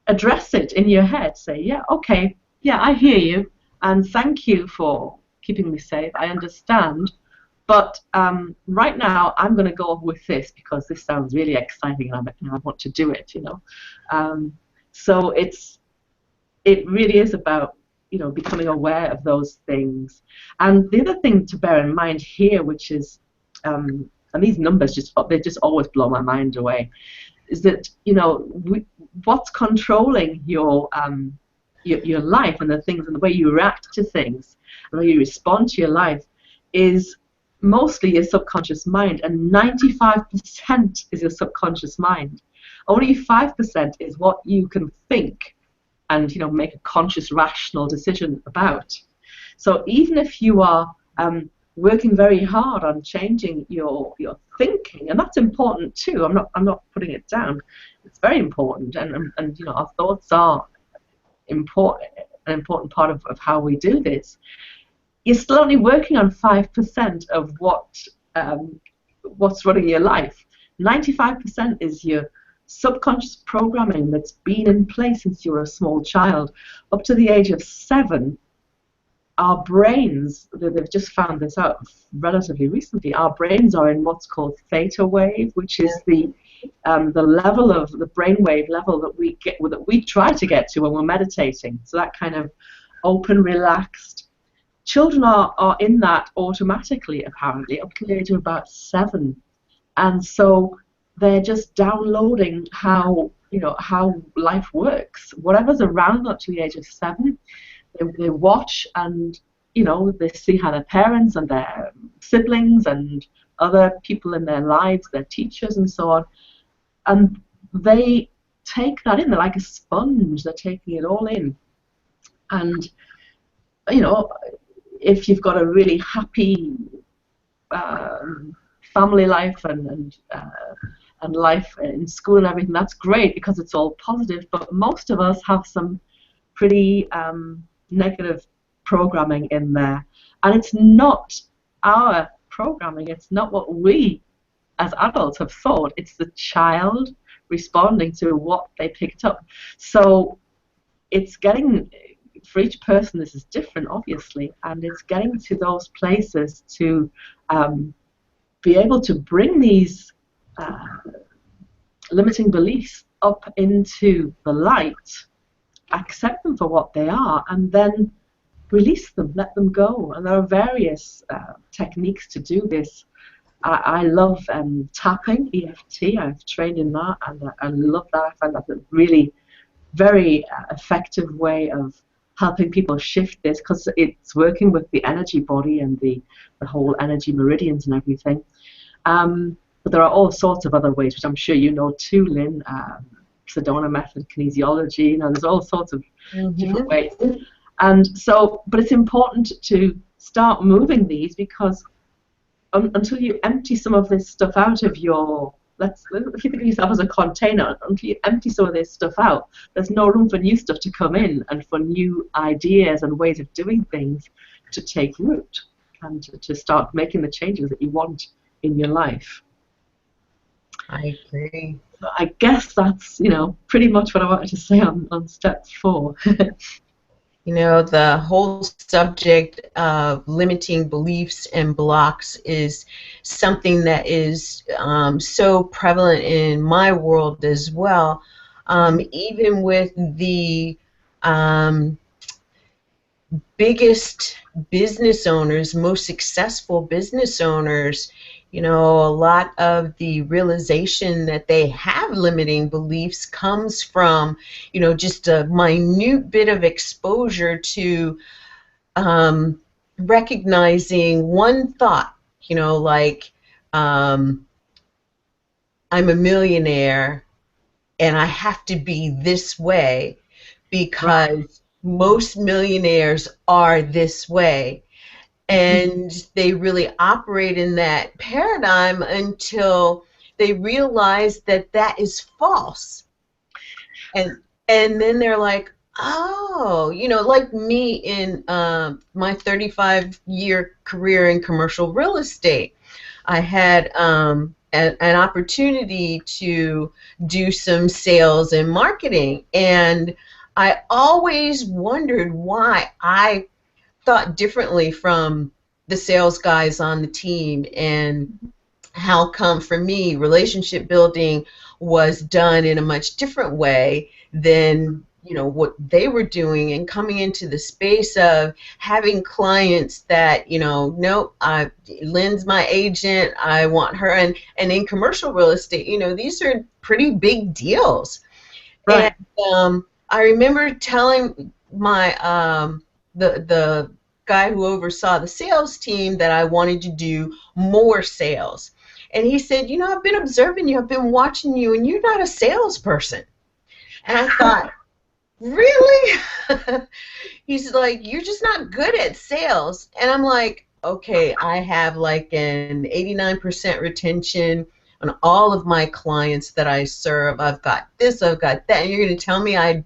address it in your head. Say, yeah, okay, yeah, I hear you, and thank you for keeping me safe. I understand, but right now I'm going to go with this because this sounds really exciting, and I want to do it. You know, so it really is about, you know, becoming aware of those things. And the other thing to bear in mind here, which is, and these numbers just always blow my mind away, is that, you know, what's controlling your life and the things and the way you react to things and the way you respond to your life is mostly your subconscious mind, and 95% is your subconscious mind. Only 5% is what you can think and, you know, make a conscious, rational decision about. So even if you are working very hard on changing your thinking, and that's important too. I'm not putting it down. It's very important, and you know, our thoughts are an important part of how we do this. You're still only working on 5% of what's running your life. 95% is your subconscious programming that's been in place since you were a small child. Up to the age of 7, our brains, they've just found this out relatively recently, our brains are in what's called theta wave, which is the level of the brainwave level that we try to get to when we're meditating. So that kind of open, relaxed. Children are in that automatically, apparently, up to the age of about 7. And so they're just downloading how life works. Whatever's around up to the age of 7, they watch, and, you know, they see how their parents and their siblings and other people in their lives, their teachers and so on, and they take that in. They're like a sponge. They're taking it all in. And, you know, if you've got a really happy family life and life in school and everything, that's great because it's all positive. But most of us have some pretty negative programming in there, and it's not our programming. It's not what we as adults have thought. It's the child responding to what they picked up. So it's getting for each person this is different, obviously, and it's getting to those places to be able to bring these limiting beliefs up into the light, accept them for what they are, and then release them, let them go. And there are various techniques to do this. I love tapping, EFT. I've trained in that, and I love that. I find that a really very effective way of helping people shift this, because it's working with the energy body and the whole energy meridians and everything. But there are all sorts of other ways, which I'm sure you know too, Lynn. Sedona method, kinesiology, you know, there's all sorts of different ways. And so, but it's important to start moving these, because until you empty some of this stuff out of your, if you think of yourself as a container, until you empty some of this stuff out, there's no room for new stuff to come in and for new ideas and ways of doing things to take root and to start making the changes that you want in your life. I agree. So I guess that's, you know, pretty much what I wanted to say on step 4. You know, the whole subject of limiting beliefs and blocks is something that is so prevalent in my world as well. Even with the biggest business owners, most successful business owners, you know, a lot of the realization that they have limiting beliefs comes from, you know, just a minute bit of exposure to recognizing one thought, you know, like I'm a millionaire and I have to be this way because most millionaires are this way. And they really operate in that paradigm until they realize that that is false. And then they're like, oh, you know, like me in my 35-year career in commercial real estate, I had an opportunity to do some sales and marketing. And I always wondered why I thought differently from the sales guys on the team, and how come for me relationship building was done in a much different way than, you know, what they were doing, and coming into the space of having clients that, you know, nope, Lynn's my agent, I want her, and in commercial real estate, you know, these are pretty big deals. Right. And I remember telling my the guy who oversaw the sales team that I wanted to do more sales. And he said, you know, I've been observing you, I've been watching you, and you're not a salesperson. And I thought, really? He's like, you're just not good at sales. And I'm like, okay, I have like an 89% retention on all of my clients that I serve. I've got this, I've got that, and you're going to tell me I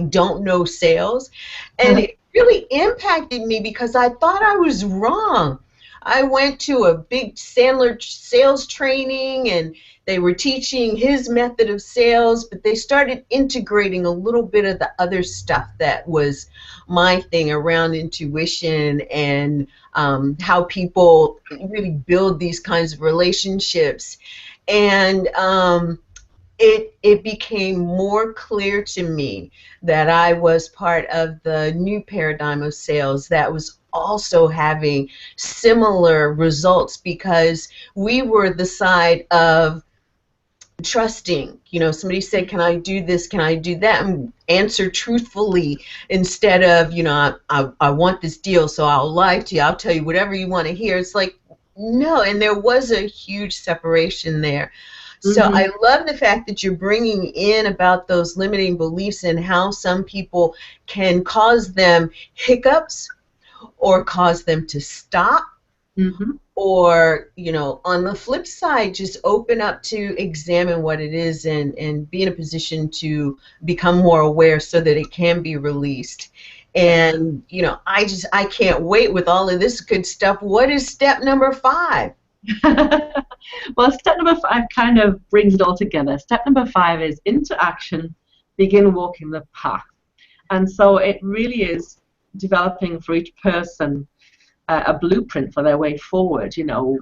don't know sales? And it really impacted me because I thought I was wrong. I went to a big Sandler sales training, and they were teaching his method of sales, but they started integrating a little bit of the other stuff that was my thing around intuition and how people really build these kinds of relationships. And it became more clear to me that I was part of the new paradigm of sales that was also having similar results, because we were the side of trusting. You know, somebody said, can I do this, can I do that, and answer truthfully instead of, you know, I want this deal, so I'll lie to you, I'll tell you whatever you want to hear. It's like, no, and there was a huge separation there. So I love the fact that you're bringing in about those limiting beliefs and how some people can cause them hiccups or cause them to stop, or, you know, on the flip side, just open up to examine what it is and be in a position to become more aware so that it can be released. And, you know, I can't wait with all of this good stuff. What is step number 5? Well, step number 5 kind of brings it all together. Step number 5 is into action, begin walking the path. And so it really is developing for each person a blueprint for their way forward. You know,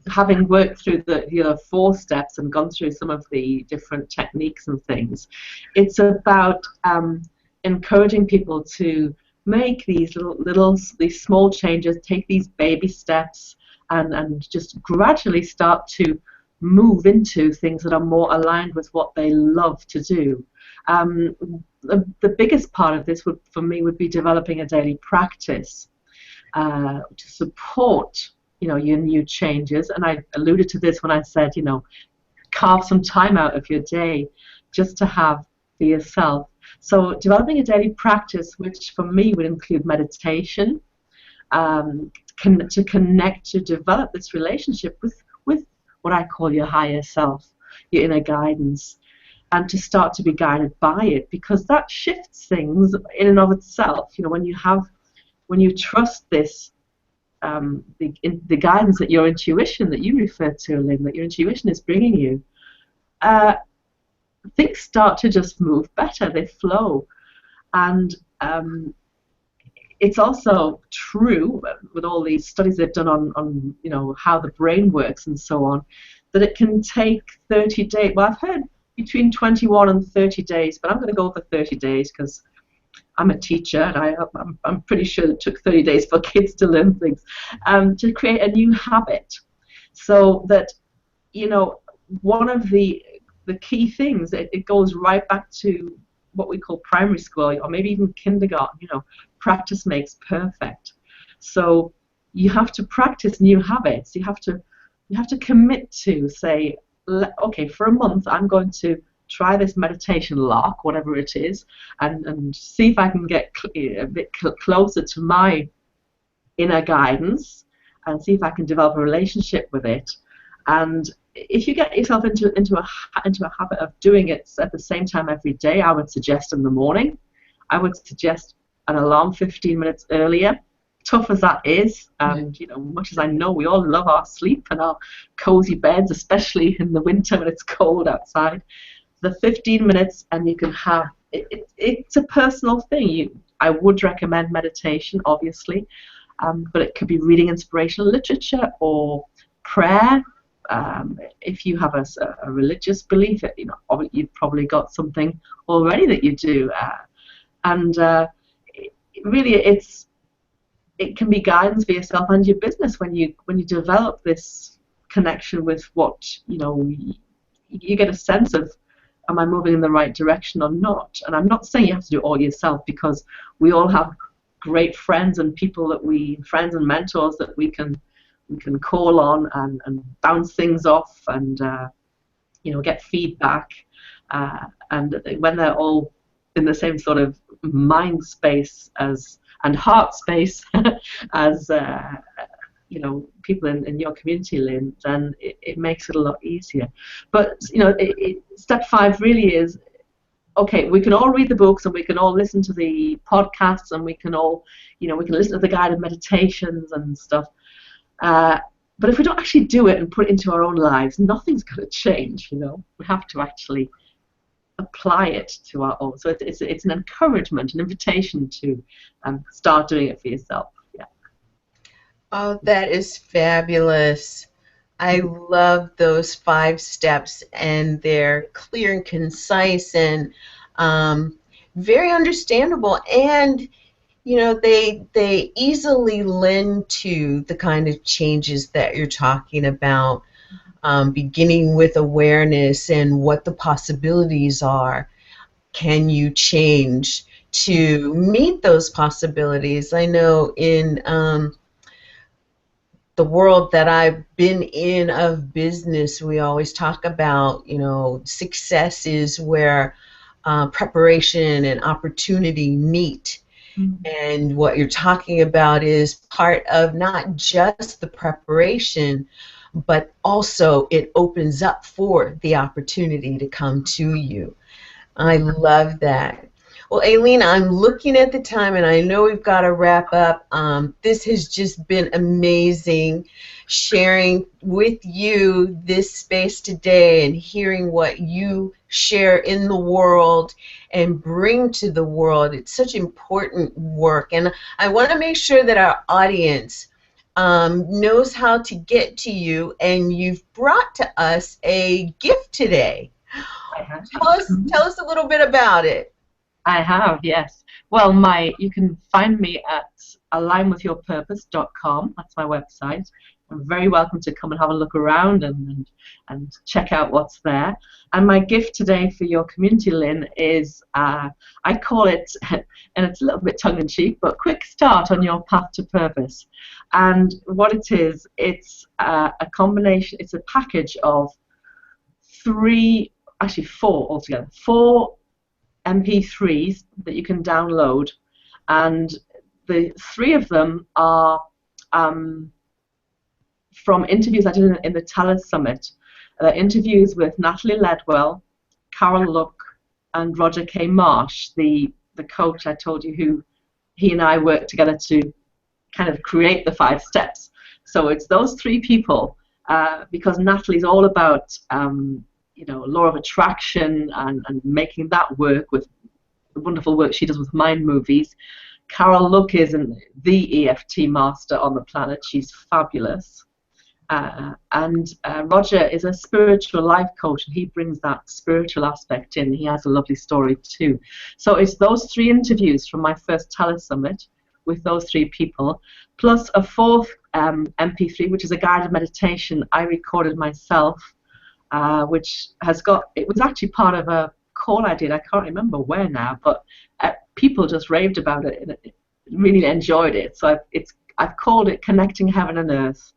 having worked through the 4 steps and gone through some of the different techniques and things, it's about encouraging people to make these these small changes, take these baby steps, and just gradually start to move into things that are more aligned with what they love to do. The biggest part of this for me would be developing a daily practice to support, you know, your new changes. And I alluded to this when I said, you know, carve some time out of your day just to have for yourself. So developing a daily practice, which for me would include meditation, to connect, to develop this relationship with what I call your higher self, your inner guidance, and to start to be guided by it, because that shifts things in and of itself. You know, when you trust this, the guidance that your intuition, that you referred to, Lynn, that your intuition is bringing you, things start to just move better. They flow. And it's also true with all these studies they've done on you know, how the brain works and so on, that it can take 30 days. Well, I've heard between 21 and 30 days, but I'm going to go for 30 days because I'm a teacher, and I'm pretty sure it took 30 days for kids to learn things, to create a new habit. So that, you know, one of the key things, it goes right back to what we call primary school, or maybe even kindergarten. You know, practice makes perfect. So you have to practice new habits. You have to commit to say, okay, for a month I'm going to try this meditation lock, whatever it is, and see if I can get a bit closer to my inner guidance, and see if I can develop a relationship with it. And if you get yourself into a habit of doing it at the same time every day, I would suggest in the morning. I would suggest an alarm 15 minutes earlier. Tough as that is, and you know, much as I know we all love our sleep and our cozy beds, especially in the winter when it's cold outside, the 15 minutes, and you can have it's a personal thing. I would recommend meditation, obviously, but it could be reading inspirational literature or prayer. If you have a religious belief, you know, you've probably got something already that you do, and really, it can be guidance for yourself and your business when you develop this connection with what, you know, you get a sense of, am I moving in the right direction or not? And I'm not saying you have to do it all yourself, because we all have great friends and people friends and mentors that we can call on and bounce things off and you know, get feedback, and when they're all in the same sort of mind space and heart space as you know, people in your community, Lynn, then it makes it a lot easier. But you know, step 5 really is, okay, we can all read the books and we can all listen to the podcasts and we can all, you know, we can listen to the guided meditations and stuff. But if we don't actually do it and put it into our own lives, nothing's going to change. You know, we have to actually apply it to our own. So it's an encouragement, an invitation to start doing it for yourself. Yeah. Oh, that is fabulous. I love those 5 steps, and they're clear and concise and very understandable, and you know, they easily lend to the kind of changes that you're talking about, beginning with awareness and what the possibilities are. Can you change to meet those possibilities? I know in the world that I've been in of business, we always talk about, you know, success is where preparation and opportunity meet. And what you're talking about is part of not just the preparation, but also it opens up for the opportunity to come to you. I love that. Well, Aline, I'm looking at the time, and I know we've got to wrap up. This has just been amazing, sharing with you this space today and hearing what you share in the world and bring to the world. It's such important work, and I want to make sure that our audience knows how to get to you, and you've brought to us a gift today. Tell us a little bit about it. I have, yes. Well, you can find me at alinewithyourpurpose.com. That's my website. You're very welcome to come and have a look around and check out what's there. And my gift today for your community, Lynn, is I call it, and it's a little bit tongue-in-cheek, but quick start on your path to purpose. And what it is, it's a combination, it's a package of four altogether. 4 MP3s that you can download, and the 3 of them are from interviews I did in the Talent Summit. Interviews with Natalie Ledwell, Carol Look, and Roger K. Marsh, the coach I told you, who he and I worked together to kind of create the 5 steps. So it's those 3 people, because Natalie's all about law of attraction and making that work with the wonderful work she does with mind movies. Carol Look is the EFT master on the planet. She's fabulous. And Roger is a spiritual life coach, and he brings that spiritual aspect in. He has a lovely story too. So it's those 3 interviews from my first Talent Summit with those 3 people, plus a 4th MP3, which is a guided meditation I recorded myself, which it was actually part of a call I did. I can't remember where now, but people just raved about it and really enjoyed it. So I've called it Connecting Heaven and Earth,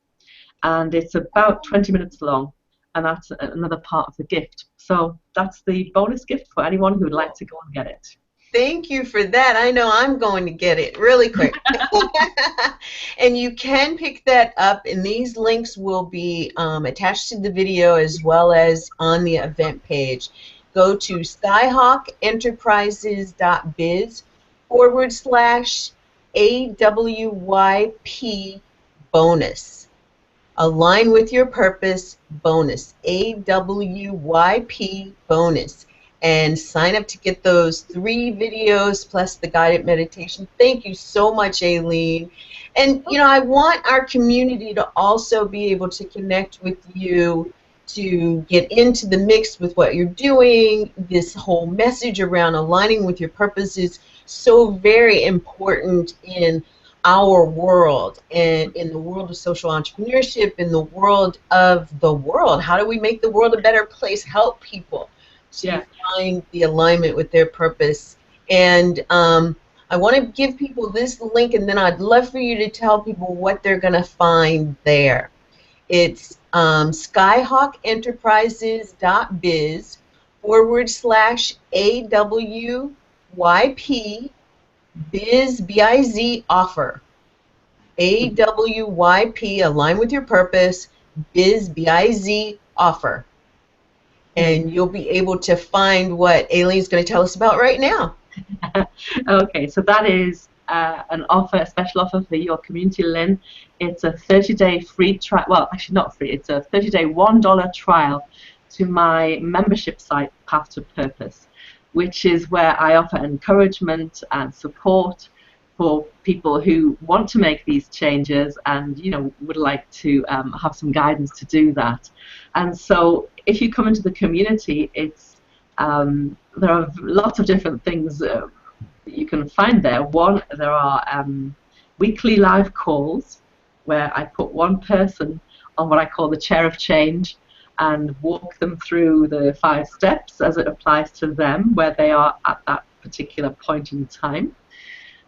and it's about 20 minutes long, and that's another part of the gift. So that's the bonus gift for anyone who would like to go and get it. Thank you for that. I know I'm going to get it really quick. And you can pick that up, and these links will be attached to the video as well as on the event page. Go to skyhawkenterprises.biz/AWYP bonus. Align with your purpose bonus. AWYP bonus. And sign up to get those 3 videos plus the guided meditation. Thank you so much, Aline. And I want our community to also be able to connect with you, to get into the mix with what you're doing. This whole message around aligning with your purpose is so very important in our world, and in the world of social entrepreneurship, in the world of the world. How do we make the world a better place? Help people to find the alignment with their purpose. And I want to give people this link, and then I'd love for you to tell people what they're going to find there. It's skyhawkenterprises.biz/AWYP BIZ offer. AWYP, align with your purpose, BIZ offer. And you'll be able to find what Aline's going to tell us about right now. Okay, so that is an offer, a special offer for your community, Lynn. It's a 30-day free trial. Well, actually not free. It's a 30-day $1 trial to my membership site, Path to Purpose, which is where I offer encouragement and support for people who want to make these changes and would like to have some guidance to do that. And so if you come into the community, it's there are lots of different things you can find there. One, there are weekly live calls where I put one person on what I call the chair of change and walk them through the 5 steps as it applies to them, where they are at that particular point in time.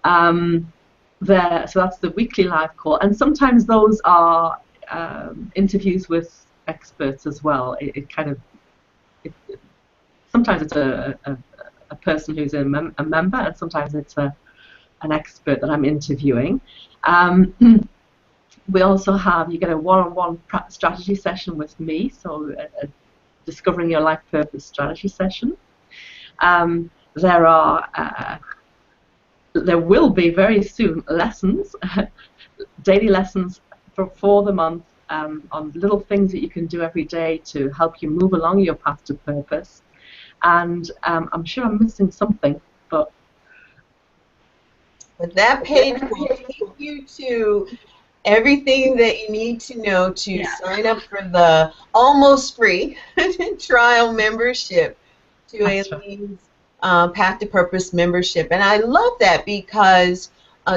So that's the weekly live call, and sometimes those are interviews with experts as well. Sometimes it's a person who's a member, and sometimes it's an expert that I'm interviewing. We also have, you get a one-on-one strategy session with me, so a Discovering Your Life Purpose strategy session. there will be very soon lessons, daily lessons for the month on little things that you can do every day to help you move along your path to purpose. And I'm sure I'm missing something, but that page will take you to everything that you need to know to sign up for the almost free trial membership to Aline's Path to Purpose membership. And I love that because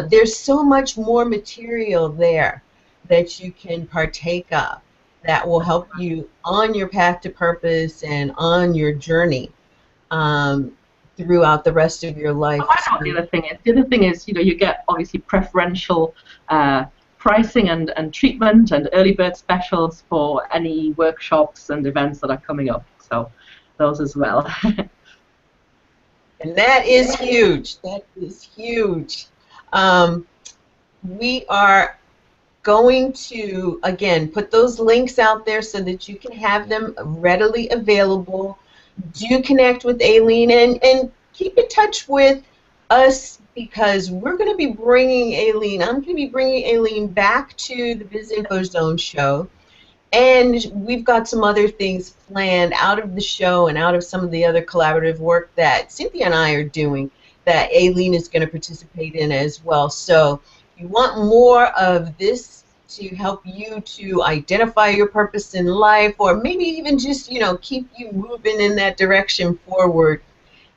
there's so much more material there that you can partake of that will help you on your path to purpose and on your journey throughout the rest of your life. The other thing is, you get obviously preferential pricing and treatment and early bird specials for any workshops and events that are coming up. So those as well. And that is huge. That is huge. We are going to, again, put those links out there so that you can have them readily available. Do connect with Aline and keep in touch with us because we're going to be bringing Aline, I'm going to be bringing Aline back to the BIZ Info Zone show. And we've got some other things planned out of the show and out of some of the other collaborative work that Cynthia and I are doing that Aline is going to participate in as well. So if you want more of this to help you to identify your purpose in life or maybe even just, keep you moving in that direction forward,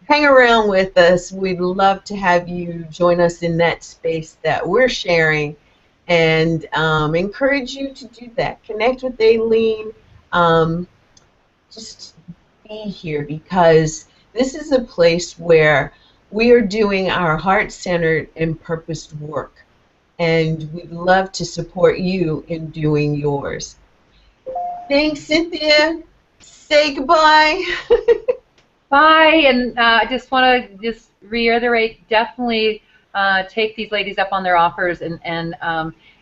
hang around with us. We'd love to have you join us in that space that we're sharing. And encourage you to do that. Connect with Aline. Just be here because this is a place where we are doing our heart-centered and purposed work. And we'd love to support you in doing yours. Thanks, Cynthia. Say goodbye. Bye. And I just want to reiterate, definitely take these ladies up on their offers, and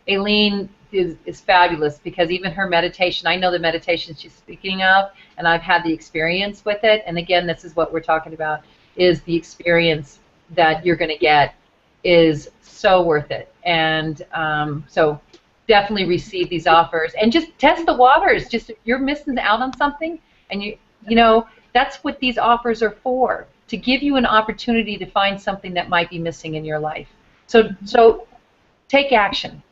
Aline is fabulous because even her meditation, I know the meditation she's speaking of, and I've had the experience with it, and again, this is what we're talking about, is the experience that you're going to get is so worth it, and so definitely receive these offers, and just test the waters, just if you're missing out on something, and you know, that's what these offers are for, to give you an opportunity to find something that might be missing in your life. So take action,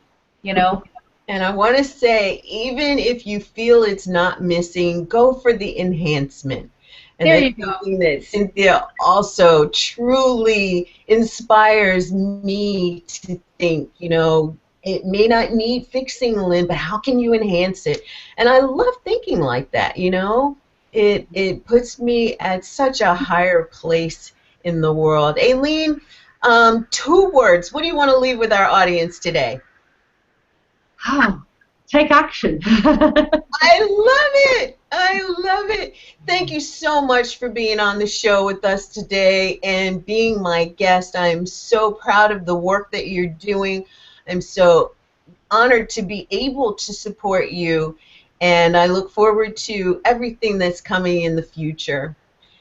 And I want to say, even if you feel it's not missing, go for the enhancement. And that's something that Cynthia also truly inspires me to think, it may not need fixing, Lynn, but how can you enhance it? And I love thinking like that, It puts me at such a higher place in the world. Aline, 2 words. What do you want to leave with our audience today? Take action. I love it. I love it. Thank you so much for being on the show with us today and being my guest. I'm so proud of the work that you're doing. I'm so honored to be able to support you. And I look forward to everything that's coming in the future.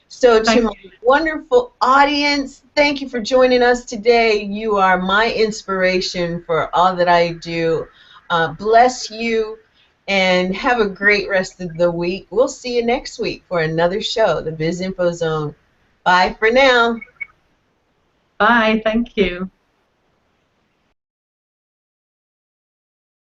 So to my wonderful audience, thank you for joining us today. You are my inspiration for all that I do. Bless you and have a great rest of the week. We'll see you next week for another show, the BIZ Info Zone. Bye for now. Bye. Thank you.